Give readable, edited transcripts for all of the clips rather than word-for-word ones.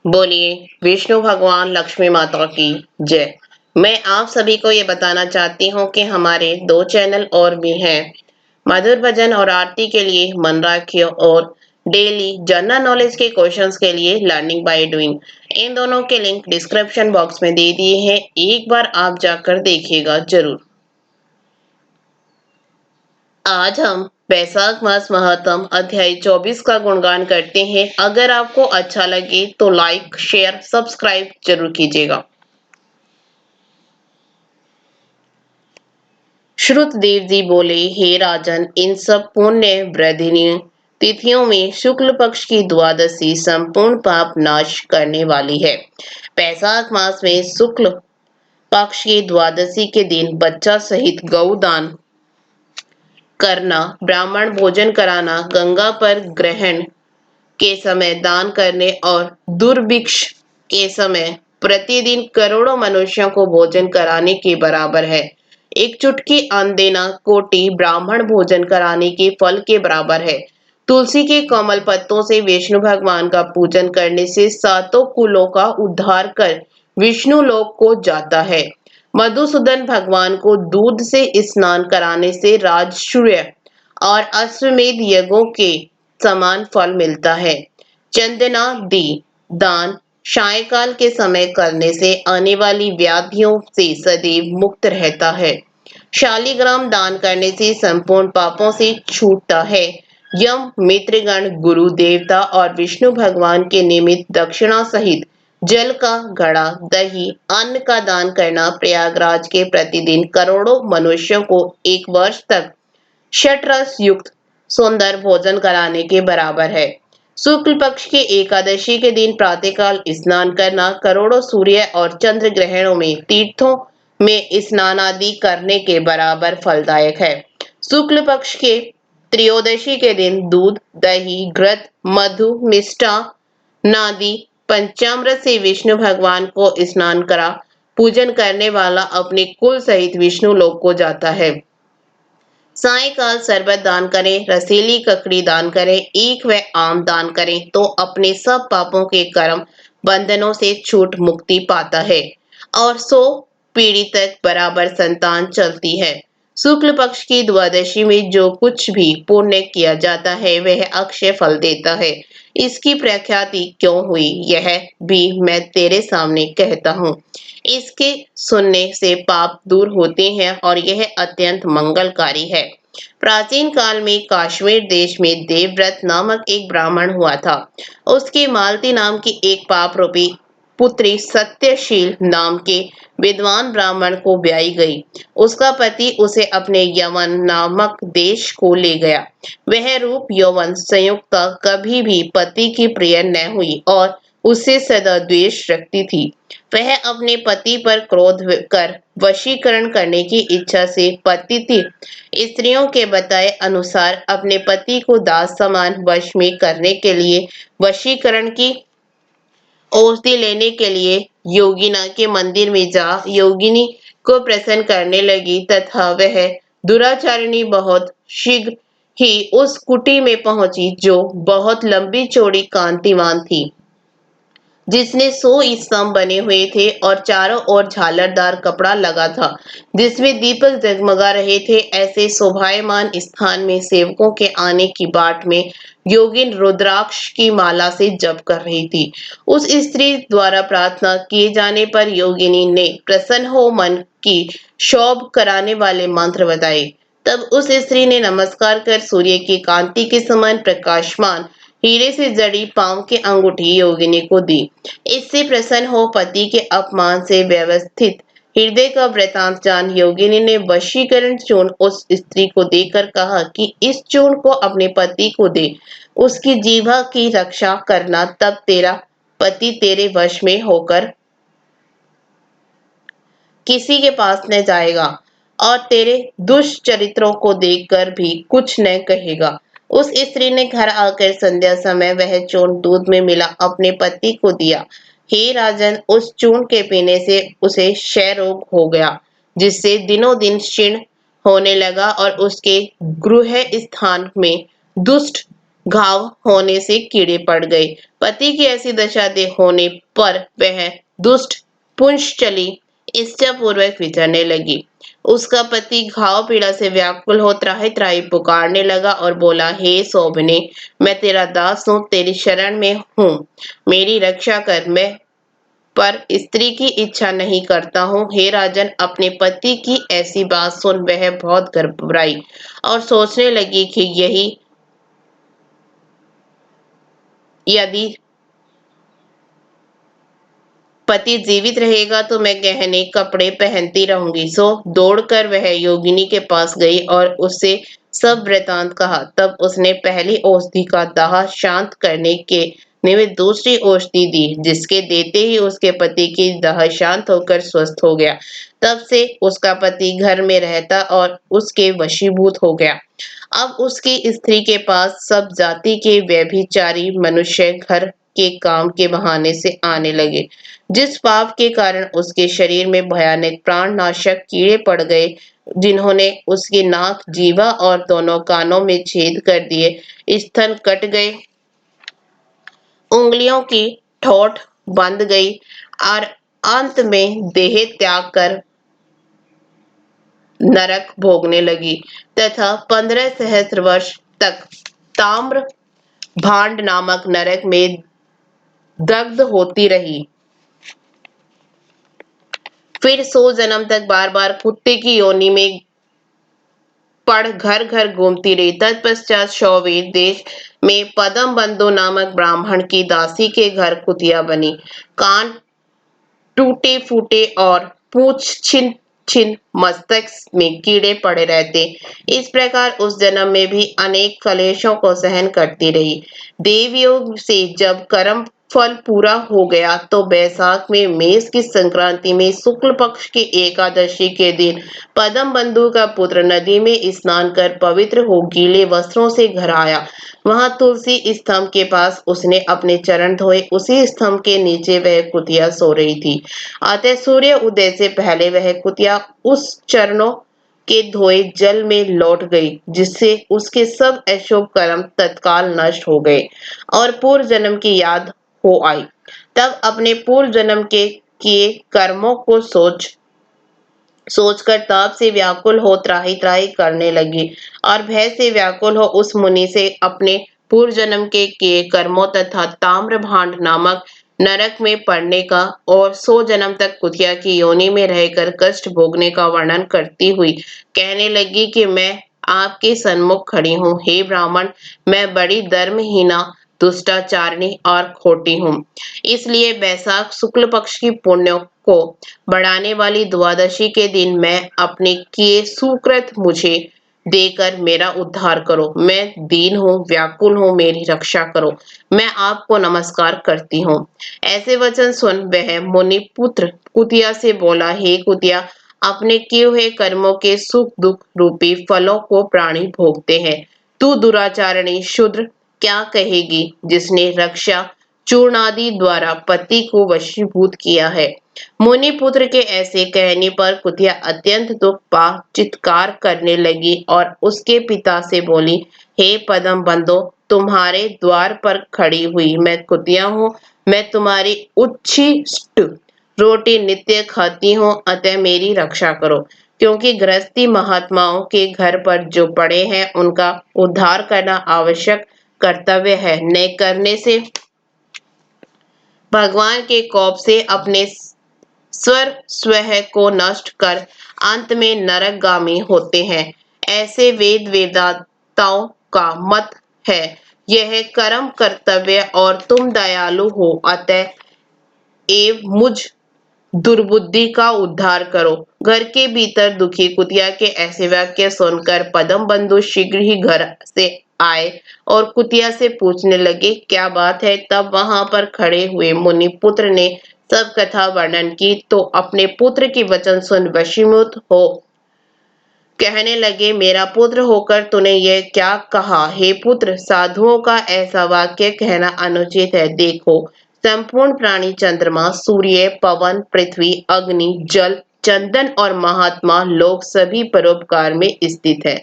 बोलिए विष्णु भगवान लक्ष्मी माता की जय। मैं आप सभी को ये बताना चाहती हूँ कि हमारे दो चैनल और भी हैं। मधुर भजन और आरती के लिए मन राखियो और डेली जनरल नॉलेज के क्वेश्चंस के लिए लर्निंग बाय डूइंग। इन दोनों के लिंक डिस्क्रिप्शन बॉक्स में दे दिए हैं, एक बार आप जाकर देखिएगा जरूर। आज हम वैशाख मास महात्म अध्याय 24 का गुणगान करते हैं। अगर आपको अच्छा लगे तो लाइक शेयर सब्सक्राइब जरूर कीजिएगा। श्रुतदेव जी बोले, हे राजन, इन सब पुण्य वृद्धिनी तिथियों में शुक्ल पक्ष की द्वादशी संपूर्ण पाप नाश करने वाली है। वैशाख मास में शुक्ल पक्ष की द्वादशी के दिन बच्चा सहित गौदान करना, ब्राह्मण भोजन कराना, गंगा पर ग्रहण के समय दान करने और दुर्भिक्ष के समय प्रतिदिन करोड़ों मनुष्यों को भोजन कराने के बराबर है। एक चुटकी अन्न देना कोटि ब्राह्मण भोजन कराने के फल के बराबर है। तुलसी के कमल पत्तों से विष्णु भगवान का पूजन करने से सातों कुलों का उद्धार कर विष्णु लोक को जाता है। मधुसूदन भगवान को दूध से स्नान कराने से राजसूय और अश्वमेध यज्ञों के समान फल मिलता है। चंदना दी दान सायकाल के समय करने से आने वाली व्याधियों से सदैव मुक्त रहता है। शालिग्राम दान करने से संपूर्ण पापों से छूटता है। यम मित्रगण गुरु देवता और विष्णु भगवान के निमित्त दक्षिणा सहित जल का घड़ा दही अन्न का दान करना प्रयागराज के प्रतिदिन करोड़ों मनुष्यों को एक वर्ष तक षटरस युक्त सुंदर भोजन कराने के बराबर है। शुक्ल पक्ष की एकादशी के दिन प्रातःकाल स्नान करना करोड़ों सूर्य और चंद्र ग्रहणों में तीर्थों में स्नान आदि करने के बराबर फलदायक है। शुक्ल पक्ष के त्रयोदशी के दिन दूध दही घृत मधु मिष्टान्नादि पंचामृत से विष्णु भगवान को स्नान करा पूजन करने वाला अपने कुल सहित विष्णु लोक को जाता है। सायकाल शरबत दान करें, रसीली ककड़ी दान करें, ईख व आम दान करें तो अपने सब पापों के कर्म बंधनों से छूट मुक्ति पाता है और 100 पीढ़ी तक बराबर संतान चलती है। शुक्ल पक्ष की द्वादशी में जो कुछ भी पुण्य किया जाता है वह अक्षय फल देता है। इसकी प्रख्याति क्यों हुई यह भी मैं तेरे सामने कहता हूँ। इसके सुनने से पाप दूर होते हैं और यह अत्यंत मंगलकारी है। प्राचीन काल में कश्मीर देश में देवव्रत नामक एक ब्राह्मण हुआ था। उसकी मालती नाम की एक पाप रूपी पुत्री सत्यशील नाम के विद्वान ब्राह्मण को ब्याई गई। उसका पति उसे अपने यवन नामक देश को ले गया। वह रूप यौवन संयुक्ता कभी भी पति की प्रिय न हुई और उससे सदा द्वेष रखती थी। वह अपने पति पर क्रोध कर वशीकरण करने की इच्छा से पतिति स्त्रियों के बताए अनुसार अपने पति को दास समान वश में करने के लिए वशीकरण की औषधि लेने के लिए योगिना के मंदिर में जा योगिनी को प्रसन्न करने लगी तथा वह दुराचारिणी बहुत शीघ्र ही उस कुटी में पहुंची जो बहुत लंबी चौड़ी कांतिवान थी, जिसने 100 स्तंभ बने हुए थे और चारों ओर झालरदार कपड़ा लगा था जिसमें दीपक जगमगा रहे थे। ऐसे शोभायमान स्थान में सेवकों के आने की बाट में योगिन रुद्राक्ष की माला से जप कर रही थी। उस स्त्री द्वारा प्रार्थना किए जाने पर योगिनी ने प्रसन्न हो मन की शोभ कराने वाले मंत्र बताए। तब उस स्त्री ने नमस्कार कर सूर्य की कांति के समान प्रकाशमान हीरे से जड़ी पांव की अंगूठी योगिनी को दी। इससे प्रसन्न हो पति के अपमान से व्यवस्थित हृदय का वृतांत जान योगिनी ने वशीकरण चूर्ण उस स्त्री को देकर कहा कि इस चूर्ण को अपने पति को दे, उसकी जीवा की रक्षा करना, तब तेरा पति तेरे वश में होकर किसी के पास न जाएगा और तेरे दुष्चरित्रों को देखकर भी कुछ न कहेगा। उस स्त्री ने घर आकर संध्या समय वह चूर्ण दूध में मिला अपने पति को दिया। हे राजन, उस चूर्ण के पीने से उसे क्षय रोग हो गया, जिससे दिनों दिन क्षीण होने लगा और उसके गृह स्थान में दुष्ट घाव होने से कीड़े पड़ गए। पति की ऐसी दशा होने पर वह दुष्ट पुंशचली इच्छापूर्वक विचरने लगी। उसका पति घाव पीड़ा से व्याकुल हो त्राहि त्राहि पुकारने लगा और बोला, हे सौभने, मैं तेरा दास हूँ, तेरी शरण में हूँ, मेरी रक्षा कर। मैं पर स्त्री की इच्छा नहीं करता हूँ। हे राजन, अपने पति की ऐसी बात सुन वह बहुत घबराई और सोचने लगी कि यही यदि पति जीवित रहेगा तो मैं गहने कपड़े पहनती रहूंगी। सो दौड़कर वह योगिनी के पास गई और उससे सब वृतांत कहा। तब उसने पहली औषधि का दाह शांत करने के निमित्त दूसरी औषधि दी, जिसके देते ही उसके पति की दाह शांत होकर स्वस्थ हो गया। तब से उसका पति घर में रहता और उसके वशीभूत हो गया। अब उसकी स्त्री के पास सब जाति के व्यभिचारी मनुष्य घर के काम के बहाने से आने लगे, जिस पाप के कारण उसके शरीर में भयानक प्राणनाशक कीड़े पड़ गए, जिन्होंने उसकी नाक, जीवा और दोनों कानों में छेद कर दिए, स्तन कट गए, उंगलियों की ठोंठ बंध गई और अंत में देह त्याग कर नरक भोगने लगी तथा 15 सहस्त्र वर्ष तक ताम्र भांड नामक नरक में दग्ध होती रही। फिर 100 जन्म तक बार बार कुत्ते की योनि में पड़ घर घर घूमती रही। तत्पश्चात शौवेद देश में पदम बंधु नामक ब्राह्मण की दासी के घर कुतिया बनी। कान टूटे फूटे और पूछ छिन छिन, मस्तक में कीड़े पड़े रहते। इस प्रकार उस जन्म में भी अनेक कलेशों को सहन करती रही। देवयोग से जब कर्म फल पूरा हो गया तो बैसाख में मेष की संक्रांति में शुक्ल पक्ष की एकादशी के दिन पदम बंधु का पुत्र नदी में स्नान कर पवित्र हो गीले वस्त्रों से घर आया। वहां तुलसी स्तंभ के पास उसने अपने चरण धोए। उसी स्तंभ के नीचे वह कुतिया सो रही थी। अतः सूर्य उदय से पहले वह कुतिया उस चरणों के धोए जल में लौट गई, जिससे उसके सब अशुभ कर्म तत्काल नष्ट हो गए और पूर्व जन्म की याद हो आई। तब अपने पूर्व जन्म के किए कर्मों को सोचकर ताप से व्याकुल हो त्राहि त्राहि करने लगी और भय से व्याकुल हो उस मुनि से अपने पूर्व जन्म के किए कर्मों तथा ताम्र भांड नामक नरक में पड़ने का और 100 जन्म तक कुतिया की योनि में रहकर कष्ट भोगने का वर्णन करती हुई कहने लगी कि मैं आपके सन्मुख खड़ी हूँ। हे ब्राह्मण, मैं बड़ी धर्महीना, दुष्टाचारिणी और खोटी हूँ। इसलिए बैसाख शुक्ल पक्ष की पुण्यों को बढ़ाने वाली द्वादशी के दिन मैं अपने किए सुकृत मुझे देकर मेरा उद्धार करो। मैं दीन हूँ, व्याकुल हूँ, मेरी रक्षा करो। मैं आपको नमस्कार करती हूँ। ऐसे वचन सुन वह मुनि पुत्र कुतिया से बोला, हे कुतिया, अपने किए हुए कर्मों के सुख दुख रूपी फलों को प्राणी भोगते हैं। तू दुराचारणी शूद्र क्या कहेगी, जिसने रक्षा चूर्णादि द्वारा पति को वशीभूत किया है। मुनि पुत्र के ऐसे कहने पर कुतिया अत्यंत दुख पा चित्कार करने लगी और उसके पिता से बोली, हे पदम बंधो, तुम्हारे द्वार पर खड़ी हुई मैं कुतिया हूँ। मैं तुम्हारी उच्छिष्ट रोटी नित्य खाती हूँ, अतः मेरी रक्षा करो, क्योंकि गृहस्थी महात्माओं के घर पर जो पड़े हैं उनका उद्धार करना आवश्यक कर्तव्य है। न करने से भगवान के कोप से अपने स्वह को नष्ट कर अंत में नरकगामी होते हैं। ऐसे वेद वेदाताओं का मत है। यह कर्म कर्तव्य और तुम दयालु हो, अतः एव मुझ दुर्बुद्धि का उद्धार करो। घर के भीतर दुखी कुतिया के ऐसे वाक्य सुनकर पदम बंधु शीघ्र ही घर से आए और कुतिया से पूछने लगे, क्या बात है। तब वहां पर खड़े हुए मुनि पुत्र ने सब कथा वर्णन की तो अपने पुत्र की वचन सुन वशीभूत हो कहने लगे, मेरा पुत्र होकर तूने यह क्या कहा। हे पुत्र, साधुओं का ऐसा वाक्य कहना अनुचित है। देखो, संपूर्ण प्राणी चंद्रमा, सूर्य, पवन, पृथ्वी, अग्नि, जल, चंदन और महात्मा लोग सभी परोपकार में स्थित है।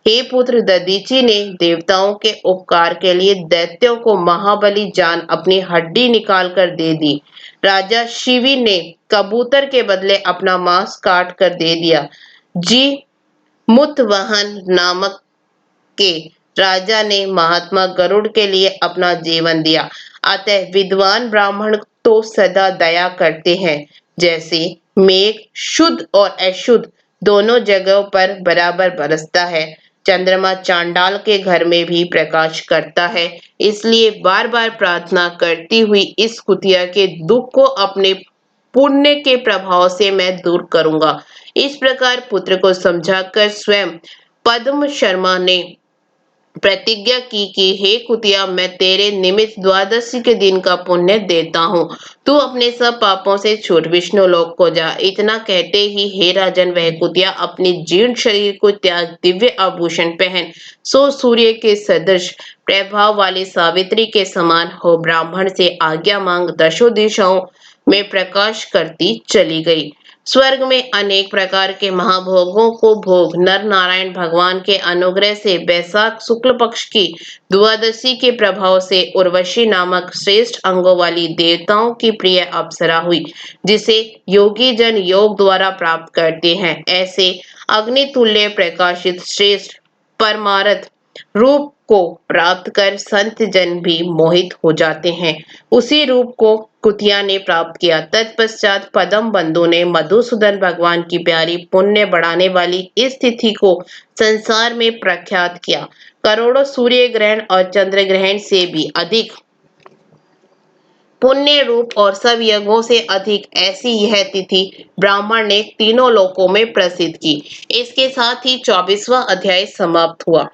हे पुत्र दधीचि ने देवताओं के उपकार के लिए दैत्यों को महाबली जान अपनी हड्डी निकाल कर दे दी। राजा शिवी ने कबूतर के बदले अपना मांस काट कर दे दिया। जी मुतवाहन नामक के राजा ने महात्मा गरुड़ के लिए अपना जीवन दिया। अतः विद्वान ब्राह्मण तो सदा दया करते हैं। जैसे मेघ शुद्ध और अशुद्ध दोनों जगहों पर बराबर बरसता है, चंद्रमा चांडाल के घर में भी प्रकाश करता है। इसलिए बार बार प्रार्थना करती हुई इस कुतिया के दुख को अपने पुण्य के प्रभाव से मैं दूर करूंगा। इस प्रकार पुत्र को समझाकर स्वयं पद्म शर्मा ने प्रतिज्ञा की कि हे कुतिया, मैं तेरे निमित्त द्वादशी के दिन का पुण्य देता हूँ। तू अपने सब पापों से छूट विष्णु लोक को जा। इतना कहते ही हे राजन, वह कुतिया अपनी जीर्ण शरीर को त्याग दिव्य आभूषण पहन सो सूर्य के सदृश प्रभाव वाली सावित्री के समान हो ब्राह्मण से आज्ञा मांग दशों दिशाओं में प्रकाश करती चली गई। स्वर्ग में अनेक प्रकार के महाभोगों को भोग नर नारायण भगवान के अनुग्रह से बैसाख शुक्ल पक्ष की द्वादशी के प्रभाव से उर्वशी नामक श्रेष्ठ अंगों वाली देवताओं की प्रिय अप्सरा हुई, जिसे योगी जन योग द्वारा प्राप्त करते हैं। ऐसे अग्नितुल्य प्रकाशित श्रेष्ठ परमार्थ रूप को प्राप्त कर संत जन भी मोहित हो जाते हैं। उसी रूप को कुतिया ने प्राप्त किया। तत्पश्चात पदम बंधु ने मधुसूदन भगवान की प्यारी पुण्य बढ़ाने वाली इस तिथि को संसार में प्रख्यात किया। करोड़ों सूर्य ग्रहण और चंद्र ग्रहण से भी अधिक पुण्य रूप और सब यज्ञों से अधिक ऐसी यह तिथि ब्राह्मण ने तीनों लोकों में प्रसिद्ध की। इसके साथ ही 24वां अध्याय समाप्त हुआ।